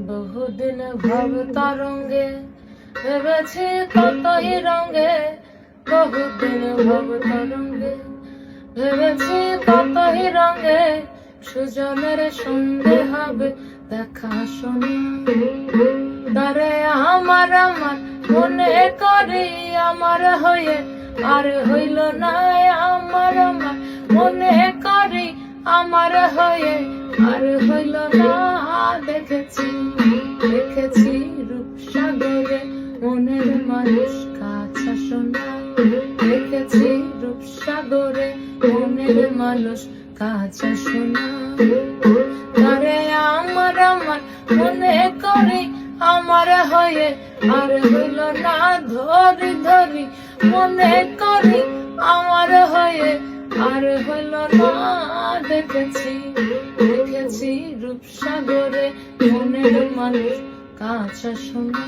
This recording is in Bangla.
বহুদিন ভাব তরঙ্গে ভেবেছি কতই রঙে, বহুদিন ভাব তরঙ্গে ভেবেছি কতই রঙে, সুজনের সঙ্গে হবে দেখা শোনা। তারে আমার আমার মনে করি আমার হয়ে আর হইল না, আমার আমার মনে করি আমার হয়ে আর হইল না। দেখেছি দেখেছি রূপসাগরে মনের মানুষ কাছে শোনা, দেখেছি রূপসাগরে মনের মানুষ কাছে শোনা। তারে আমার আমার মনে করি আমার হয়ে আর হইল না, ধরি ধরি মনে করি আমার হয়ে আর হইল না। দেখেছি দেখেছি রূপসাগরে মনের মানুষ কাছে শোনা।